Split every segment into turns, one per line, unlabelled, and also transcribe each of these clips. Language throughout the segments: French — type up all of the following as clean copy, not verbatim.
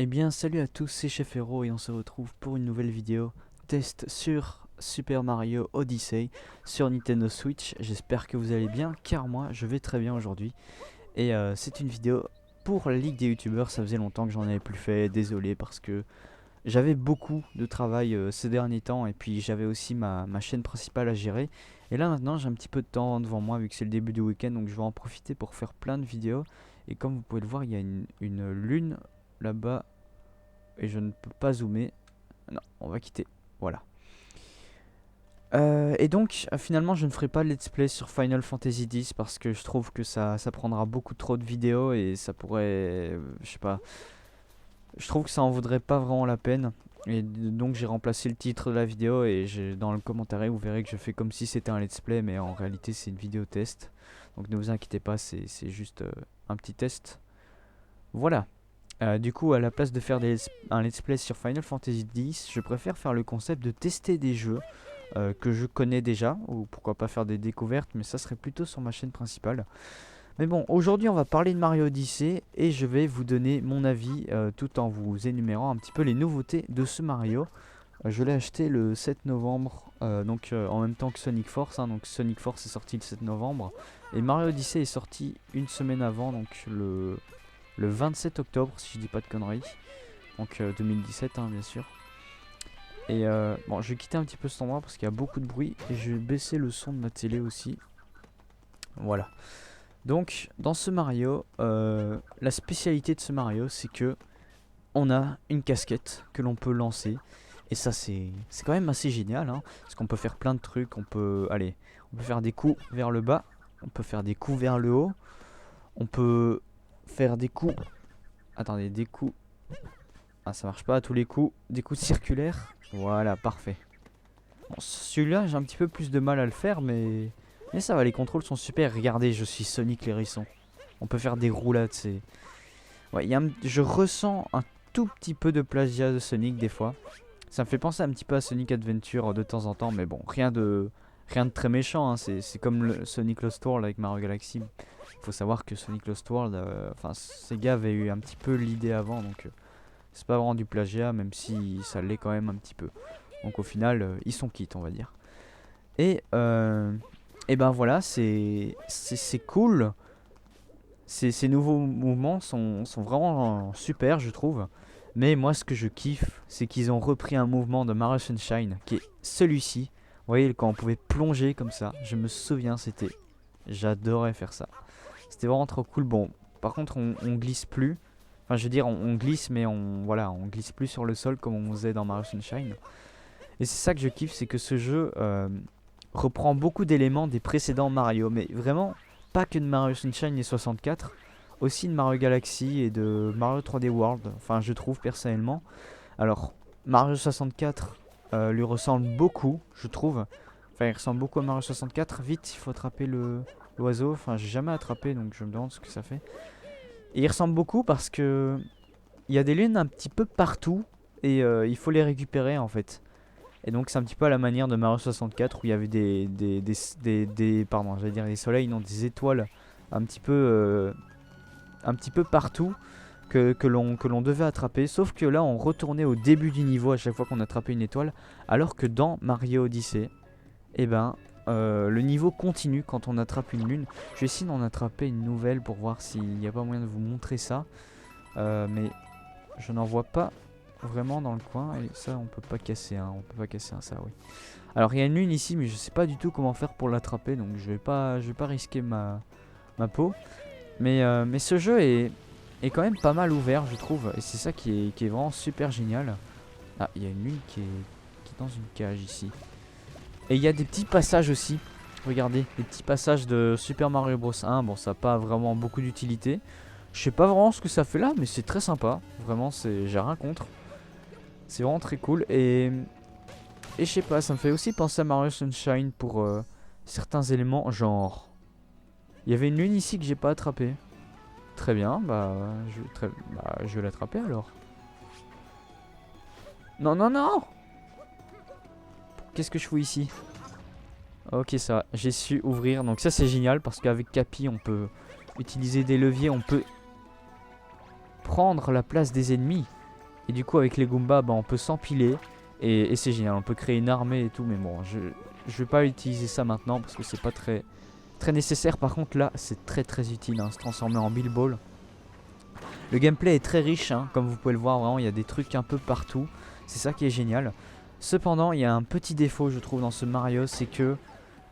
Eh bien salut à tous, c'est Chef Hero et on se retrouve pour une nouvelle vidéo test sur Super Mario Odyssey sur Nintendo Switch. J'espère que vous allez bien car moi je vais très bien aujourd'hui. Et c'est une vidéo pour la Ligue des Youtubeurs, ça faisait longtemps que j'en avais plus fait, désolé parce que j'avais beaucoup de travail ces derniers temps et puis j'avais aussi ma chaîne principale à gérer. Et là maintenant j'ai un petit peu de temps devant moi vu que c'est le début du week-end, donc je vais en profiter pour faire plein de vidéos. Et comme vous pouvez le voir, il y a une lune là-bas et je ne peux pas zoomer. Non, on va quitter. Voilà. Et donc, finalement, je ne ferai pas de let's play sur Final Fantasy X parce que je trouve que ça prendra beaucoup trop de vidéos et ça pourrait, je sais pas, je trouve que ça en vaudrait pas vraiment la peine. Et donc j'ai remplacé le titre de la vidéo et dans le commentaire vous verrez que je fais comme si c'était un let's play, mais en réalité c'est une vidéo test. Donc ne vous inquiétez pas, c'est juste un petit test. Voilà. Du coup, à la place de faire un let's play sur Final Fantasy X, je préfère faire le concept de tester des jeux que je connais déjà, ou pourquoi pas faire des découvertes, mais ça serait plutôt sur ma chaîne principale. Mais bon, aujourd'hui on va parler de Mario Odyssey et je vais vous donner mon avis tout en vous énumérant un petit peu les nouveautés de ce Mario. Je l'ai acheté le 7 novembre, donc en même temps que Sonic Force, hein, donc Sonic Force est sorti le 7 novembre, et Mario Odyssey est sorti une semaine avant, donc le 27 octobre si je dis pas de conneries, donc 2017 hein, bien sûr. Et bon, je vais quitter un petit peu cet endroit parce qu'il y a beaucoup de bruit et je vais baisser le son de ma télé aussi. Voilà. Donc dans ce Mario, la spécialité de ce Mario c'est que on a une casquette que l'on peut lancer. Et ça c'est quand même assez génial hein, parce qu'on peut faire plein de trucs. On peut faire des coups vers le bas, on peut faire des coups vers le haut, on peut faire des coups. Attendez, des coups. Ah, ça marche pas à tous les coups. Des coups circulaires. Voilà, parfait. Bon, celui-là, j'ai un petit peu plus de mal à le faire, mais ça va, les contrôles sont super. Regardez, je suis Sonic l'hérisson. On peut faire des roulades, c'est... Ouais, je ressens un tout petit peu de plagiat de Sonic des fois. Ça me fait penser un petit peu à Sonic Adventure de temps en temps, mais bon, rien de très méchant, hein. C'est comme le Sonic Lost World avec Mario Galaxy. Il faut savoir que Sonic Lost World, enfin, Sega avait eu un petit peu l'idée avant, donc c'est pas vraiment du plagiat, même si ça l'est quand même un petit peu. Donc au final, ils sont quittes, on va dire. Et ben voilà, c'est cool. Ces nouveaux mouvements sont vraiment super, je trouve. Mais moi, ce que je kiffe, c'est qu'ils ont repris un mouvement de Mario Sunshine, qui est celui-ci. Vous voyez, quand on pouvait plonger comme ça, je me souviens, j'adorais faire ça. C'était vraiment trop cool. Bon, par contre, on glisse plus. Enfin, je veux dire, on glisse, mais voilà, on glisse plus sur le sol comme on faisait dans Mario Sunshine. Et c'est ça que je kiffe, c'est que ce jeu reprend beaucoup d'éléments des précédents Mario, mais vraiment pas que de Mario Sunshine et 64, aussi de Mario Galaxy et de Mario 3D World, enfin je trouve personnellement. Alors Mario 64 lui ressemble beaucoup, je trouve. Enfin il ressemble beaucoup à Mario 64, vite il faut attraper l'oiseau, enfin j'ai jamais attrapé donc je me demande ce que ça fait. Et il ressemble beaucoup parce que il y a des lunes un petit peu partout et il faut les récupérer en fait. Et donc c'est un petit peu à la manière de Mario 64 où il y avait pardon, j'allais dire des soleils, non, des étoiles un petit peu partout que l'on devait attraper. Sauf que là on retournait au début du niveau à chaque fois qu'on attrapait une étoile, alors que dans Mario Odyssey, eh ben le niveau continue quand on attrape une lune. Je vais essayer d'en attraper une nouvelle pour voir s'il n'y a pas moyen de vous montrer ça, mais je n'en vois pas vraiment dans le coin. Et ça on peut pas casser, hein. On peut pas casser ça, oui. Alors il y a une lune ici, mais je sais pas du tout comment faire pour l'attraper, donc je vais pas risquer ma peau. Mais ce jeu est quand même pas mal ouvert, je trouve, et c'est ça qui est vraiment super génial. Ah, il y a une lune qui est dans une cage ici. Et il y a des petits passages aussi. Regardez, des petits passages de Super Mario Bros 1. Bon, ça n'a pas vraiment beaucoup d'utilité. Je sais pas vraiment ce que ça fait là, mais c'est très sympa. Vraiment, j'ai rien contre. C'est vraiment très cool. Et je sais pas, ça me fait aussi penser à Mario Sunshine pour certains éléments. Genre, il y avait une lune ici que j'ai pas attrapée. Très bien, je vais l'attraper alors. Non, non, non! Qu'est-ce que je fous ici? Ok, ça va, j'ai su ouvrir. Donc ça c'est génial parce qu'avec Capi on peut utiliser des leviers, on peut prendre la place des ennemis. Et du coup avec les Goombas bah, on peut s'empiler. Et c'est génial, on peut créer une armée et tout. Mais bon, je vais pas utiliser ça maintenant parce que c'est pas très nécessaire. Par contre là c'est très utile, hein, se transformer en Bill Ball. Le gameplay est très riche, hein, comme vous pouvez le voir, vraiment il y a des trucs un peu partout. C'est ça qui est génial. Cependant il y a un petit défaut je trouve dans ce Mario, c'est que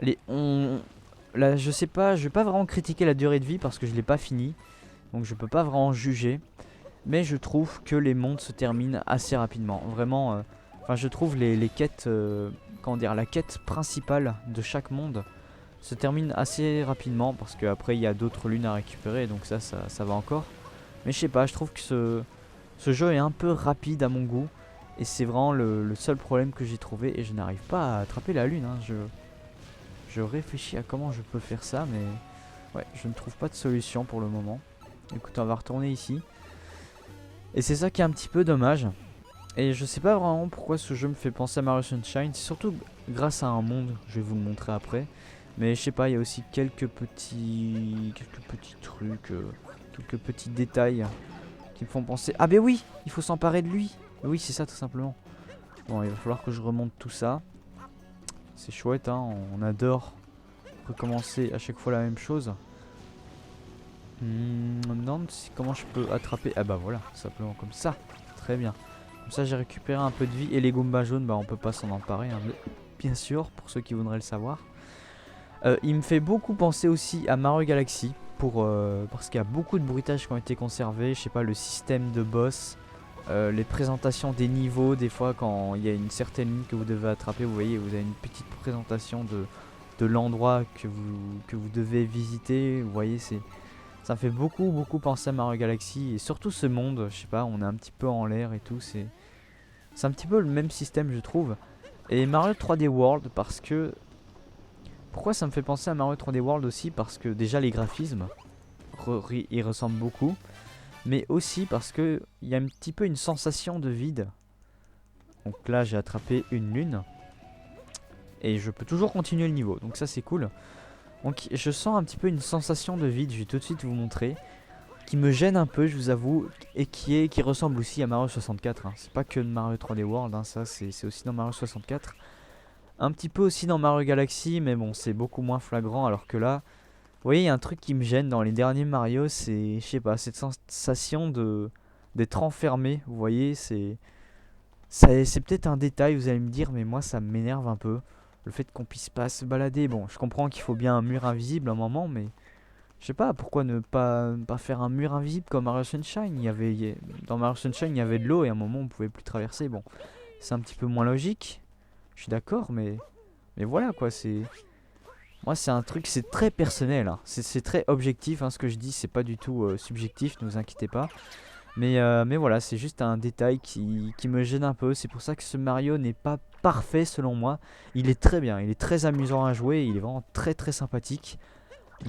là je sais pas, je vais pas vraiment critiquer la durée de vie parce que je l'ai pas fini. Donc je peux pas vraiment juger. Mais je trouve que les mondes se terminent assez rapidement. Vraiment, enfin je trouve les quêtes, comment dire, la quête principale de chaque monde se termine assez rapidement parce qu'après il y a d'autres lunes à récupérer, donc ça va encore. Mais je sais pas, je trouve que ce jeu est un peu rapide à mon goût. Et c'est vraiment le seul problème que j'ai trouvé. Et je n'arrive pas à attraper la lune, hein. Je réfléchis à comment je peux faire ça, mais ouais, je ne trouve pas de solution pour le moment. Écoute, on va retourner ici. Et c'est ça qui est un petit peu dommage. Et je sais pas vraiment pourquoi ce jeu me fait penser à Mario Sunshine. C'est surtout grâce à un monde, je vais vous le montrer après. Mais je sais pas, il y a aussi quelques petits trucs, quelques petits détails qui me font penser. Ah ben oui, il faut s'emparer de lui. Oui, c'est ça tout simplement. Bon, il va falloir que je remonte tout ça. C'est chouette, hein, on adore recommencer à chaque fois la même chose. Je me demande comment je peux attraper. Ah bah voilà, simplement comme ça. Très bien. Comme ça j'ai récupéré un peu de vie. Et les Goombas jaunes, bah on peut pas s'en emparer, hein, bien sûr, pour ceux qui voudraient le savoir. Il me fait beaucoup penser aussi à Mario Galaxy. Parce qu'il y a beaucoup de bruitages qui ont été conservés. Je sais pas, le système de boss. Les présentations des niveaux. Des fois quand il y a une certaine ligne que vous devez attraper, vous voyez, vous avez une petite présentation de l'endroit que vous devez visiter. Vous voyez, ça me fait beaucoup penser à Mario Galaxy. Et surtout ce monde, je sais pas, on est un petit peu en l'air et tout. C'est un petit peu le même système je trouve. Et Mario 3D World parce que... Pourquoi ça me fait penser à Mario 3D World aussi? Parce que déjà les graphismes, ils ressemblent beaucoup. Mais aussi parce que il y a un petit peu une sensation de vide. Donc là j'ai attrapé une lune. Et je peux toujours continuer le niveau. Donc ça c'est cool. Donc je sens un petit peu une sensation de vide, je vais tout de suite vous montrer, qui me gêne un peu je vous avoue, et qui ressemble aussi à Mario 64, hein. C'est pas que Mario 3D World, hein, ça c'est aussi dans Mario 64. Un petit peu aussi dans Mario Galaxy, mais bon c'est beaucoup moins flagrant, alors que là, vous voyez il y a un truc qui me gêne dans les derniers Mario, c'est, je sais pas, cette sensation d'être enfermé, vous voyez, c'est peut-être un détail, vous allez me dire, mais moi ça m'énerve un peu. Le fait qu'on puisse pas se balader, bon, je comprends qu'il faut bien un mur invisible à un moment, mais je sais pas, pourquoi ne pas faire un mur invisible comme Mario Sunshine. Dans Mario Sunshine, il y avait de l'eau et à un moment on pouvait plus traverser. Bon, c'est un petit peu moins logique, je suis d'accord, mais voilà quoi, moi c'est un truc, c'est très personnel, hein. C'est très objectif, hein, ce que je dis, c'est pas du tout subjectif, ne vous inquiétez pas. Mais voilà, c'est juste un détail qui me gêne un peu. C'est pour ça que ce Mario n'est pas parfait selon moi. Il est très bien, il est très amusant à jouer, il est vraiment très sympathique.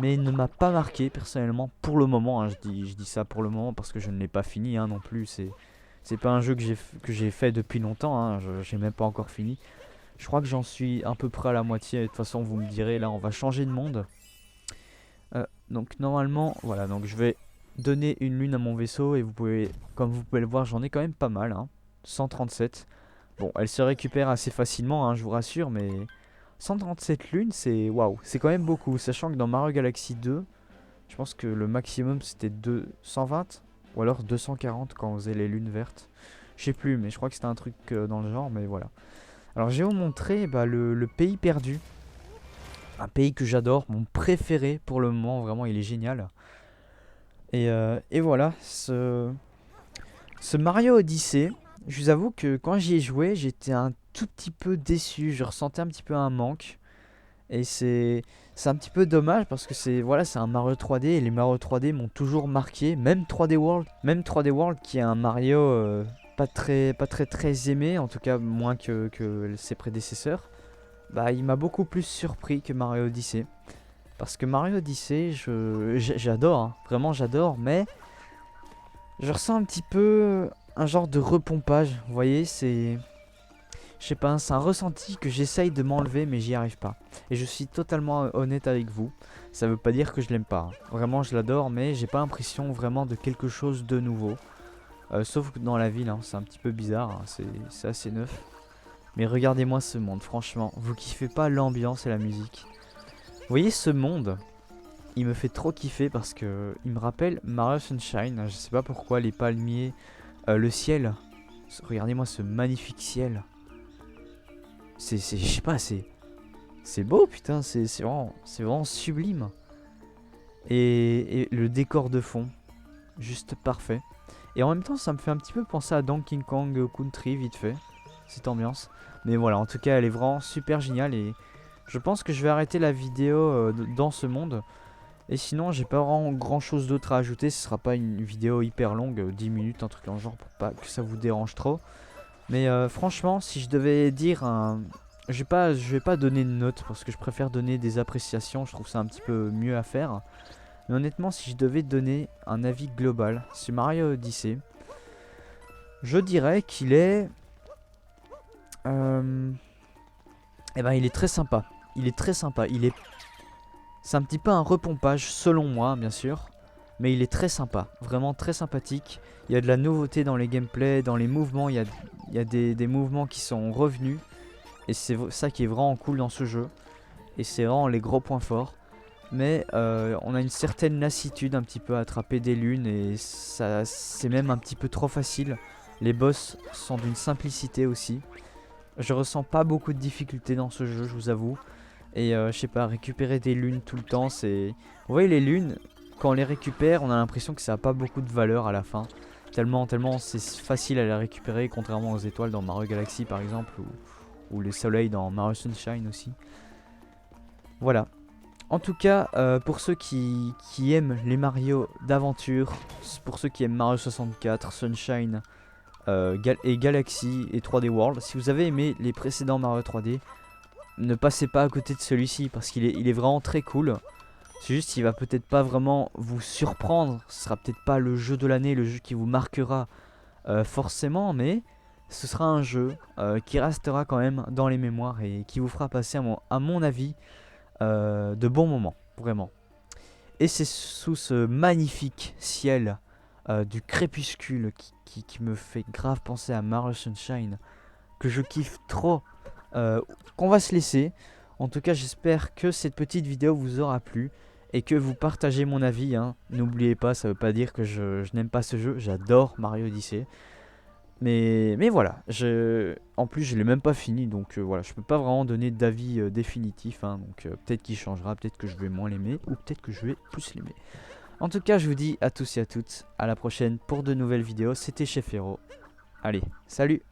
Mais il ne m'a pas marqué personnellement pour le moment, hein. Je dis ça pour le moment parce que je ne l'ai pas fini, hein, non plus. C'est pas un jeu que j'ai fait depuis longtemps, hein. J'ai même pas encore fini. Je crois que j'en suis à peu près à la moitié. De toute façon vous me direz, là on va changer de monde. Donc normalement, voilà, donc je vais donner une lune à mon vaisseau et comme vous pouvez le voir, j'en ai quand même pas mal, hein. 137. Bon, elle se récupère assez facilement, hein, je vous rassure, mais 137 lunes, c'est waouh, c'est quand même beaucoup. Sachant que dans Mario Galaxy 2, je pense que le maximum c'était 220 ou alors 240 quand on faisait les lunes vertes. Je sais plus, mais je crois que c'était un truc dans le genre, mais voilà. Alors, je vais vous montrer le pays perdu. Un pays que j'adore, mon préféré pour le moment, vraiment il est génial. Et voilà, ce Mario Odyssey, je vous avoue que quand j'y ai joué, j'étais un tout petit peu déçu, je ressentais un petit peu un manque. Et c'est un petit peu dommage parce que c'est un Mario 3D et les Mario 3D m'ont toujours marqué, même 3D World qui est un Mario pas très aimé, en tout cas moins que ses prédécesseurs. Bah il m'a beaucoup plus surpris que Mario Odyssey. Parce que Mario Odyssey, j'adore, hein, vraiment j'adore, mais je ressens un petit peu un genre de repompage. Vous voyez, je sais pas, c'est un ressenti que j'essaye de m'enlever, mais j'y arrive pas. Et je suis totalement honnête avec vous. Ça veut pas dire que je l'aime pas, hein. Vraiment, je l'adore, mais j'ai pas l'impression vraiment de quelque chose de nouveau. Sauf que dans la ville, hein, c'est un petit peu bizarre, hein, c'est assez neuf. Mais regardez-moi ce monde, franchement. Vous kiffez pas l'ambiance et la musique? Vous voyez ce monde? Il me fait trop kiffer parce que il me rappelle Mario Sunshine. Je sais pas pourquoi, les palmiers, le ciel. Regardez-moi ce magnifique ciel. Je sais pas, c'est beau, putain. C'est vraiment sublime. Et le décor de fond, juste parfait. Et en même temps, ça me fait un petit peu penser à Donkey Kong Country, vite fait, cette ambiance. Mais voilà, en tout cas, elle est vraiment super géniale. Et je pense que je vais arrêter la vidéo dans ce monde. Et sinon, j'ai pas vraiment grand chose d'autre à ajouter. Ce sera pas une vidéo hyper longue, 10 minutes, un truc en genre, pour pas que ça vous dérange trop. Mais franchement, si je devais dire un... je vais pas donner de note parce que je préfère donner des appréciations. Je trouve ça un petit peu mieux à faire. Mais honnêtement, si je devais donner un avis global sur Mario Odyssey, je dirais qu'il est... eh ben, il est très sympa. Il est très sympa. C'est un petit peu un repompage, selon moi, bien sûr. Mais il est très sympa. Vraiment très sympathique. Il y a de la nouveauté dans les gameplays, dans les mouvements. Il y a des mouvements qui sont revenus. Et c'est ça qui est vraiment cool dans ce jeu. Et c'est vraiment les gros points forts. Mais on a une certaine lassitude un petit peu à attraper des lunes. Et ça, c'est même un petit peu trop facile. Les boss sont d'une simplicité aussi. Je ressens pas beaucoup de difficultés dans ce jeu, je vous avoue. Et je sais pas, récupérer des lunes tout le temps, c'est... Vous voyez les lunes, quand on les récupère, on a l'impression que ça a pas beaucoup de valeur à la fin. Tellement c'est facile à les récupérer, contrairement aux étoiles dans Mario Galaxy par exemple, ou les soleils dans Mario Sunshine aussi. Voilà. En tout cas, pour ceux qui aiment les Mario d'aventure, pour ceux qui aiment Mario 64, Sunshine et Galaxy et 3D World, si vous avez aimé les précédents Mario 3D, ne passez pas à côté de celui-ci parce qu'il est vraiment très cool. C'est juste il va peut-être pas vraiment vous surprendre. Ce sera peut-être pas le jeu de l'année, le jeu qui vous marquera forcément, mais ce sera un jeu qui restera quand même dans les mémoires et qui vous fera passer à mon avis de bons moments, vraiment. Et c'est sous ce magnifique ciel du crépuscule qui me fait grave penser à Mario Sunshine que je kiffe trop qu'on va se laisser. En tout cas, j'espère que cette petite vidéo vous aura plu et que vous partagez mon avis, hein. N'oubliez pas, ça veut pas dire que je n'aime pas ce jeu. J'adore Mario Odyssey. Mais voilà, en plus je l'ai même pas fini, donc voilà, je peux pas vraiment donner d'avis définitif, hein. Donc peut-être qu'il changera, peut-être que je vais moins l'aimer, ou peut-être que je vais plus l'aimer. En tout cas, je vous dis à tous et à toutes, à la prochaine pour de nouvelles vidéos. C'était Chef Hero. Allez, salut!